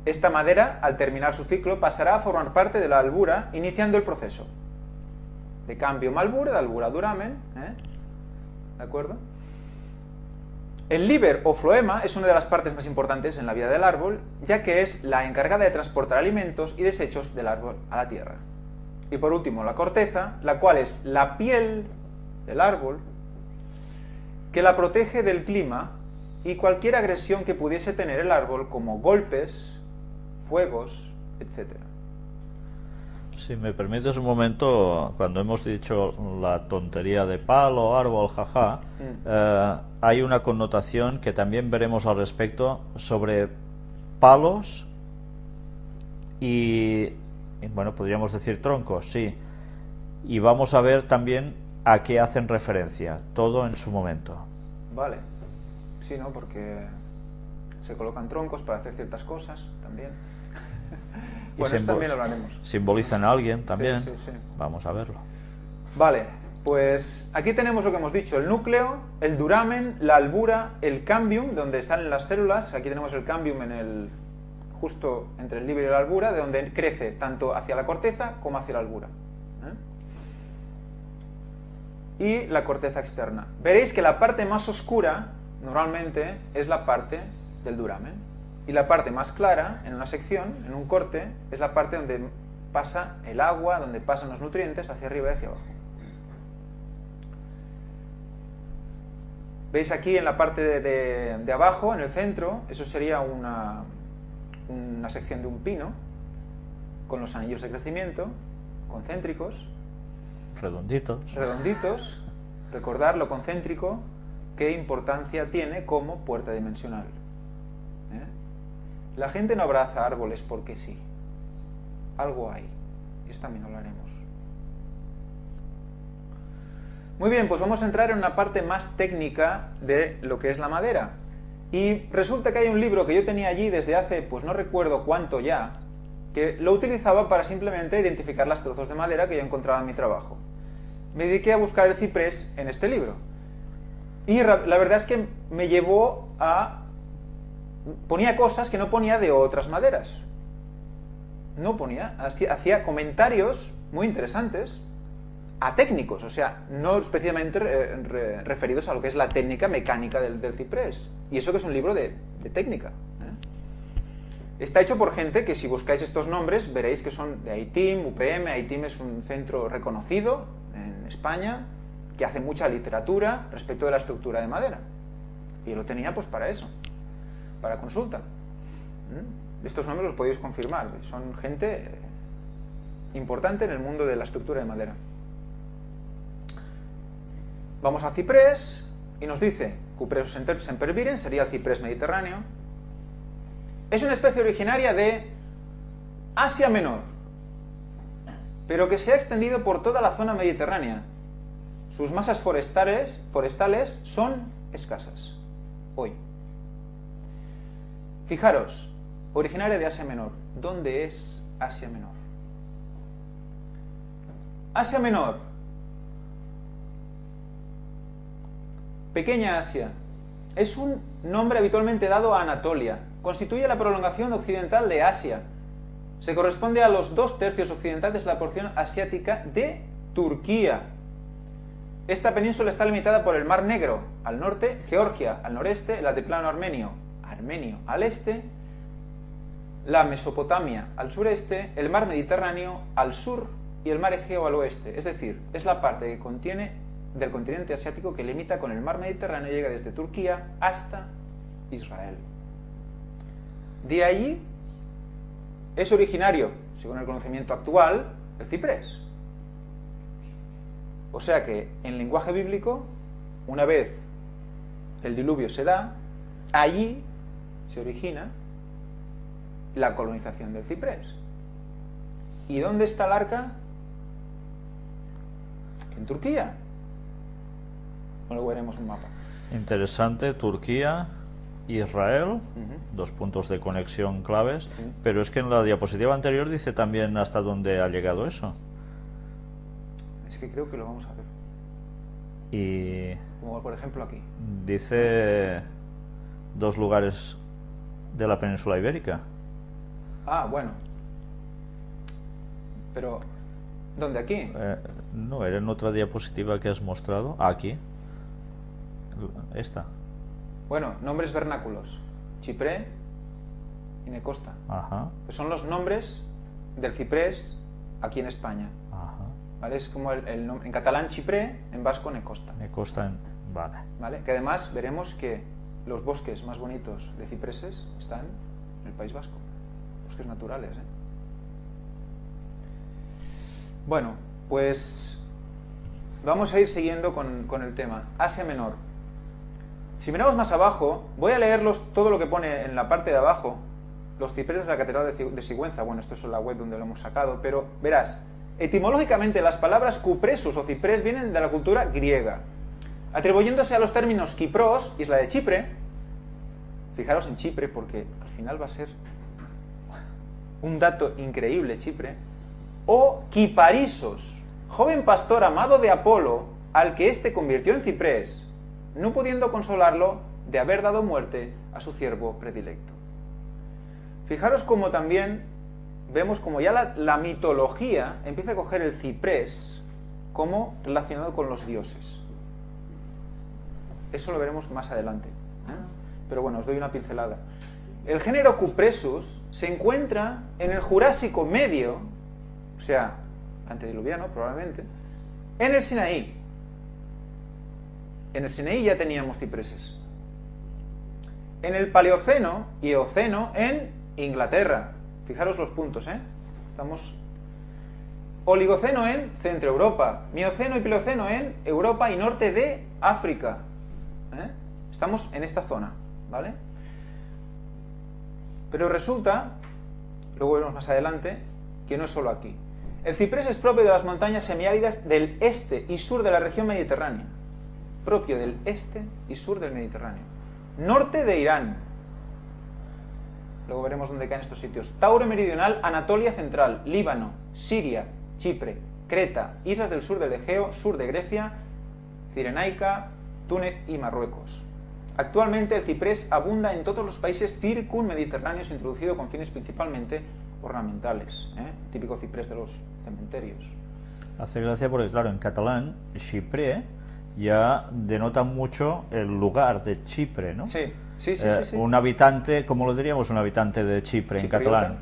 Esta madera, al terminar su ciclo, pasará a formar parte de la albura, iniciando el proceso de cambio malbura, de albura a duramen, ¿de acuerdo? El líber o floema es una de las partes más importantes en la vida del árbol, ya que es la encargada de transportar alimentos y desechos del árbol a la tierra. Y por último, la corteza, la cual es la piel del árbol, que la protege del clima y cualquier agresión que pudiese tener el árbol, como golpes, fuegos, etc. Si me permites un momento, cuando hemos dicho la tontería de palo, árbol, jaja, hay una connotación que también veremos al respecto sobre palos y, bueno, podríamos decir troncos, sí. Y vamos a ver también a qué hacen referencia, todo en su momento. Vale, sí, ¿no? Porque se colocan troncos para hacer ciertas cosas también. Bueno, eso también lo hablaremos. Simbolizan a alguien también. Sí, sí, sí. Vamos a verlo. Vale, pues aquí tenemos lo que hemos dicho, el núcleo, el duramen, la albura, el cambium, donde están las células. Aquí tenemos el cambium justo entre el líber y la albura, de donde crece tanto hacia la corteza como hacia la albura. Y la corteza externa. Veréis que la parte más oscura, normalmente, es la parte del duramen. Y la parte más clara, en una sección, en un corte, es la parte donde pasa el agua, donde pasan los nutrientes hacia arriba y hacia abajo. ¿Veis aquí en la parte de abajo, en el centro? Eso sería una sección de un pino, con los anillos de crecimiento, concéntricos. Redonditos. Redonditos. Recordar lo concéntrico, qué importancia tiene como puerta dimensional. La gente no abraza árboles porque sí. Algo hay. Y eso también hablaremos. Muy bien, pues vamos a entrar en una parte más técnica de lo que es la madera. Y resulta que hay un libro que yo tenía allí desde hace, pues no recuerdo cuánto ya, que lo utilizaba para simplemente identificar las trozos de madera que yo encontraba en mi trabajo. Me dediqué a buscar el ciprés en este libro. Y la verdad es que me llevó a... Ponía cosas que no ponía de otras maderas. No ponía, hacía comentarios muy interesantes a técnicos, o sea, no especialmente referidos a lo que es la técnica mecánica del ciprés. Y eso que es un libro de técnica. Está hecho por gente que, si buscáis estos nombres, veréis que son de ITIM, UPM. ITIM es un centro reconocido en España que hace mucha literatura respecto de la estructura de madera. Y lo tenía pues para eso, para consulta. Estos nombres los podéis confirmar, son gente importante en el mundo de la estructura de madera. Vamos al ciprés y nos dice Cupressus sempervirens, sería el ciprés mediterráneo. Es una especie originaria de Asia Menor, pero que se ha extendido por toda la zona mediterránea. Sus masas forestales son escasas hoy. Fijaros, originaria de Asia Menor. ¿Dónde es Asia Menor? Asia Menor, Pequeña Asia, es un nombre habitualmente dado a Anatolia. Constituye la prolongación occidental de Asia. Se corresponde a los 2/3 occidentales de la porción asiática de Turquía. Esta península está limitada por el Mar Negro al norte, Georgia al noreste, el altiplano armenio al este, la Mesopotamia al sureste, el mar Mediterráneo al sur y el mar Egeo al oeste. Es decir, es la parte que contiene del continente asiático que limita con el mar Mediterráneo y llega desde Turquía hasta Israel. De allí es originario, según el conocimiento actual, el ciprés. O sea que, en lenguaje bíblico, una vez el diluvio se da, allí se origina la colonización del ciprés. ¿Y dónde está el arca? En Turquía. Luego veremos un mapa. Interesante, Turquía, Israel, dos puntos de conexión claves, pero es que en la diapositiva anterior dice también hasta dónde ha llegado eso. Es que creo que lo vamos a ver. Y como por ejemplo aquí. Dice 2 lugares de la península ibérica. Ah, bueno. Pero, ¿dónde? ¿Aquí? No, era en otra diapositiva que has mostrado. Aquí. Esta. Bueno, nombres vernáculos. Chipré y Necosta. Ajá. Pues son los nombres del ciprés aquí en España. Ajá. ¿Vale? Es como en catalán Chipré, en vasco Necosta. Necosta, vale. ¿Vale? Que además veremos que los bosques más bonitos de cipreses están en el País Vasco. Bosques naturales, ¿eh? Bueno, pues vamos a ir siguiendo con el tema. Asia Menor. Si miramos más abajo, voy a leerlos todo lo que pone en la parte de abajo. Los cipreses de la Catedral de Sigüenza. Bueno, esto es la web donde lo hemos sacado, pero verás, etimológicamente las palabras cupresus o ciprés vienen de la cultura griega, atribuyéndose a los términos Kipros, isla de Chipre. Fijaros en Chipre porque al final va a ser un dato increíble Chipre. O Kiparisos, joven pastor amado de Apolo, al que éste convirtió en ciprés, no pudiendo consolarlo de haber dado muerte a su ciervo predilecto. Fijaros como también vemos como ya la mitología empieza a coger el ciprés como relacionado con los dioses. Eso lo veremos más adelante, ¿eh? Pero bueno, os doy una pincelada. El género Cupressus se encuentra en el Jurásico Medio, o sea, antediluviano probablemente, en el Sinaí. En el Sinaí ya teníamos cipreses. En el Paleoceno y Eoceno en Inglaterra. Fijaros los puntos, ¿eh? Estamos... Oligoceno en Centro Europa. Mioceno y Plioceno en Europa y norte de África. ¿Eh? Estamos en esta zona, ¿vale? Pero resulta, luego veremos más adelante, que no es solo aquí. El ciprés es propio de las montañas semiáridas del este y sur de la región mediterránea. Propio del este y sur del Mediterráneo. Norte de Irán. Luego veremos dónde caen estos sitios. Tauro meridional, Anatolia central, Líbano, Siria, Chipre, Creta, islas del sur del Egeo, sur de Grecia, Cirenaica, Túnez y Marruecos. Actualmente el ciprés abunda en todos los países circunmediterráneos, introducido con fines principalmente ornamentales, ¿eh? Típico ciprés de los cementerios. Hace gracia porque, claro, en catalán, Chipre ya denota mucho el lugar de Chipre, ¿no? Sí. Un habitante, ¿cómo lo diríamos? Un habitante de Chipre Chipriota, en catalán.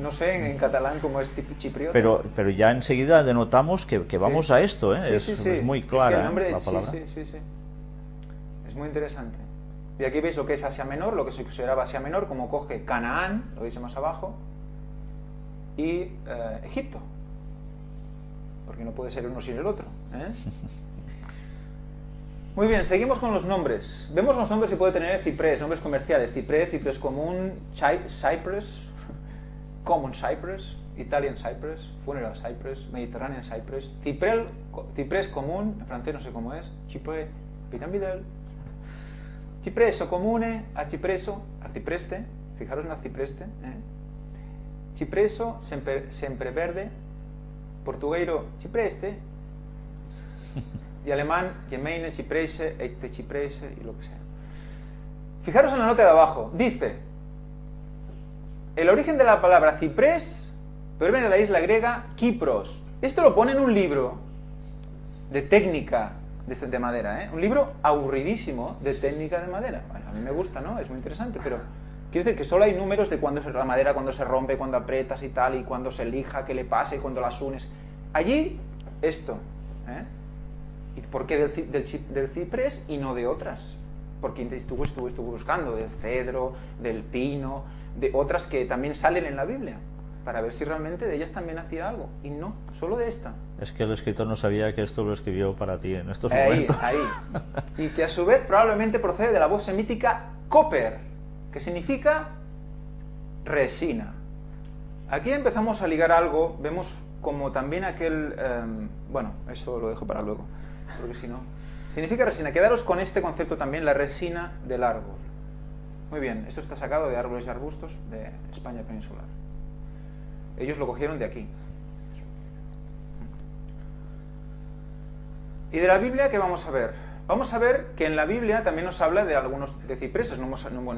No sé en catalán cómo es chipriota. Pero ya enseguida denotamos que vamos a esto, ¿eh? Sí. Es muy clara, es que el nombre, la palabra. Sí. Es muy interesante. Y aquí veis lo que es Asia Menor, lo que se consideraba Asia Menor, como coge Canaán, lo veis más abajo, y Egipto. Porque no puede ser uno sin el otro, ¿eh? Muy bien, seguimos con los nombres. Vemos los nombres que puede tener ciprés, nombres comerciales. Ciprés, ciprés común, cypress, common cypress, Italian cypress, funeral cypress, Mediterranean cypress, ciprés común, en francés no sé cómo es, Chipre piramidal, cipreso comune, arcipreso, arcipreste, fijaros en arcipreste, cipreso, sempreverde, portugueiro, cipreste, y alemán, Gemeine, Cipreise, Eite Cipreise y lo que sea. Fijaros en la nota de abajo. Dice, el origen de la palabra ciprés proviene de la isla griega Kipros. Esto lo pone en un libro de técnica de madera, ¿eh? Un libro aburridísimo de técnica de madera. Bueno, a mí me gusta, ¿no? Es muy interesante, pero quiero decir que solo hay números de cuándo la madera, cuando se rompe, cuando aprietas y tal, y cuando se lija, qué le pasa, y cuando las unes. Allí, esto, ¿eh? ¿Y por qué del ciprés y no de otras? Porque estuve buscando del cedro, del pino, de otras que también salen en la Biblia, para ver si realmente de ellas también hacía algo. Y no, solo de esta. Es que el escritor no sabía que esto lo escribió para ti en estos momentos. Ahí. Y que a su vez probablemente procede de la voz semítica copper, que significa resina. Aquí empezamos a ligar algo, vemos como también aquel... bueno, eso lo dejo para luego, porque si no... Significa resina. Quedaros con este concepto también, la resina del árbol. Muy bien, esto está sacado de árboles y arbustos de España peninsular. Ellos lo cogieron de aquí. ¿Y de la Biblia qué vamos a ver? vamos a ver que en la Biblia también nos habla de algunos de cipreses. No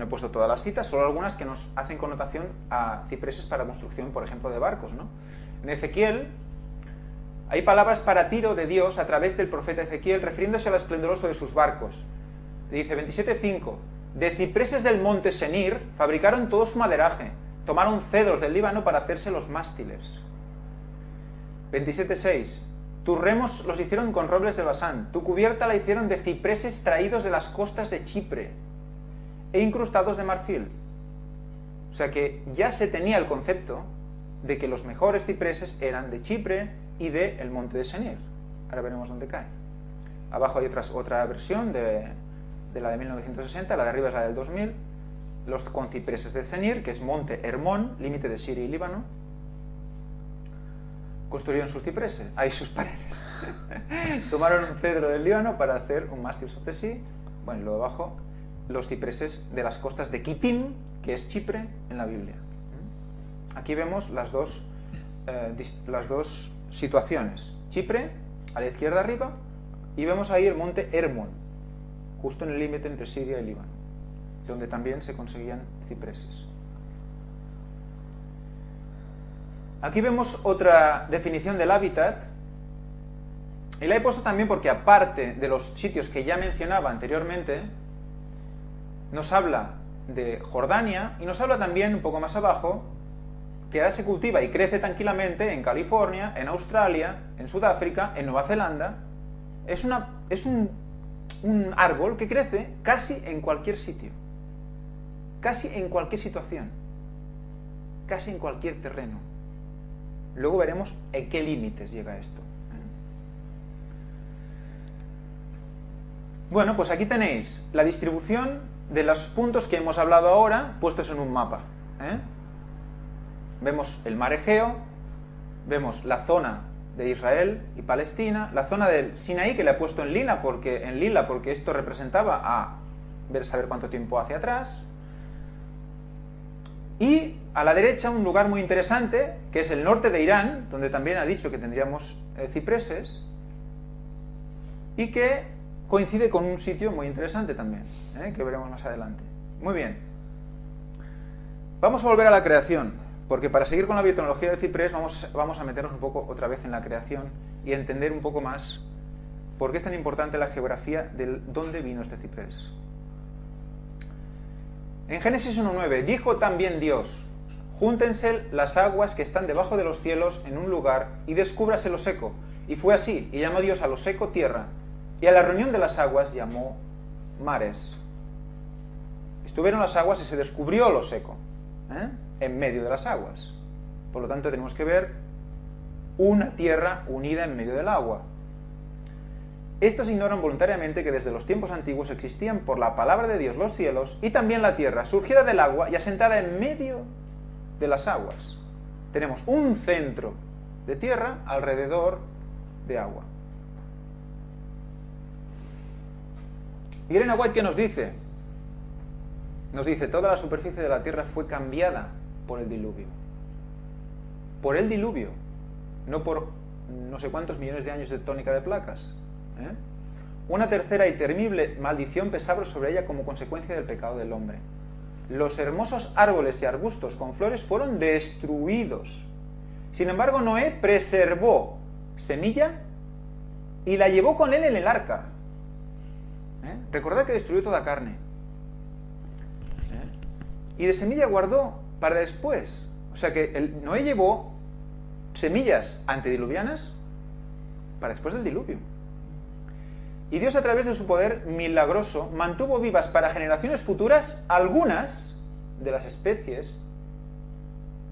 he puesto todas las citas, solo algunas que nos hacen connotación a cipreses para construcción, por ejemplo, de barcos, ¿no? En Ezequiel hay palabras para Tiro de Dios a través del profeta Ezequiel, refiriéndose al esplendoroso de sus barcos. Dice 27.5: de cipreses del monte Senir fabricaron todo su maderaje, tomaron cedros del Líbano para hacerse los mástiles. 27.6: tus remos los hicieron con robles de Basán, tu cubierta la hicieron de cipreses traídos de las costas de Chipre e incrustados de marfil. O sea que ya se tenía el concepto de que los mejores cipreses eran de Chipre y del monte de Senir. Ahora veremos dónde cae. Abajo hay otra versión de la de 1960, la de arriba es la del 2000, los concipreses de Senir, que es monte Hermón, límite de Siria y Líbano. Construyeron sus cipreses, ahí sus paredes. Tomaron un cedro del Líbano para hacer un mástil sobre sí. Bueno, y luego abajo, los cipreses de las costas de Kitim, que es Chipre, en la Biblia. Aquí vemos las dos situaciones. Chipre, a la izquierda arriba, y vemos ahí el monte Hermón, justo en el límite entre Siria y Líbano, donde también se conseguían cipreses. Aquí vemos otra definición del hábitat, y la he puesto también porque, aparte de los sitios que ya mencionaba anteriormente, nos habla de Jordania y nos habla también, un poco más abajo, que ahora se cultiva y crece tranquilamente en California, en Australia, en Sudáfrica, en Nueva Zelanda. Es un árbol que crece casi en cualquier sitio, casi en cualquier situación, casi en cualquier terreno. Luego veremos en qué límites llega esto. Bueno, pues aquí tenéis la distribución de los puntos que hemos hablado ahora, puestos en un mapa. Vemos el mar Egeo, vemos la zona de Israel y Palestina, la zona del Sinaí, que le he puesto en lila porque esto representaba a saber cuánto tiempo hacia atrás. Y a la derecha un lugar muy interesante, que es el norte de Irán, donde también ha dicho que tendríamos cipreses, y que coincide con un sitio muy interesante también, que veremos más adelante. Muy bien. Vamos a volver a la creación, porque para seguir con la biotecnología del ciprés vamos a meternos un poco otra vez en la creación y entender un poco más por qué es tan importante la geografía de dónde vino este ciprés. En Génesis 1.9, dijo también Dios: júntense las aguas que están debajo de los cielos en un lugar y descúbrase lo seco. Y fue así, y llamó Dios a lo seco tierra, y a la reunión de las aguas llamó mares. Estuvieron las aguas y se descubrió lo seco, en medio de las aguas. Por lo tanto, tenemos que ver una tierra unida en medio del agua. Estos ignoran voluntariamente que desde los tiempos antiguos existían por la palabra de Dios los cielos y también la tierra, surgida del agua y asentada en medio de las aguas. Tenemos un centro de tierra alrededor de agua. ¿Y Elena White qué nos dice? Nos dice: toda la superficie de la tierra fue cambiada por el diluvio. Por el diluvio, no por no sé cuántos millones de años de tónica de placas. Una tercera y temible maldición pesaba sobre ella como consecuencia del pecado del hombre. Los hermosos árboles y arbustos con flores fueron destruidos. Sin embargo, Noé preservó semilla y la llevó con él en el arca. Recordad que destruyó toda carne. Y de semilla guardó para después. O sea que Noé llevó semillas antediluvianas para después del diluvio. Y Dios, a través de su poder milagroso, mantuvo vivas para generaciones futuras algunas de las especies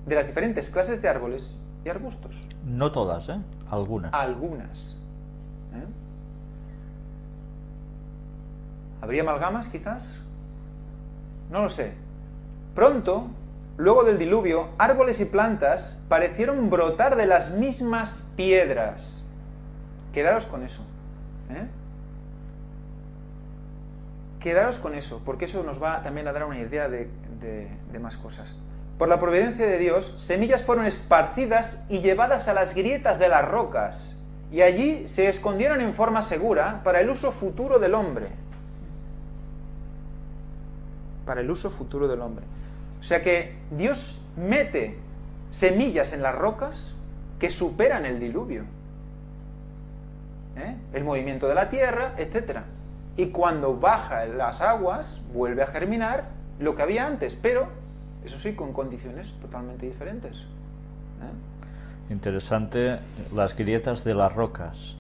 de las diferentes clases de árboles y arbustos. No todas, algunas. Algunas. ¿Habría amalgamas, quizás? No lo sé. Pronto, luego del diluvio, árboles y plantas parecieron brotar de las mismas piedras. Quedaros con eso. Quedaros con eso, porque eso nos va también a dar una idea de más cosas. Por la providencia de Dios, semillas fueron esparcidas y llevadas a las grietas de las rocas, y allí se escondieron en forma segura para el uso futuro del hombre. Para el uso futuro del hombre. O sea que Dios mete semillas en las rocas que superan el diluvio. El movimiento de la tierra, etc. Y cuando baja las aguas, vuelve a germinar lo que había antes, pero, eso sí, con condiciones totalmente diferentes. Interesante las grietas de las rocas.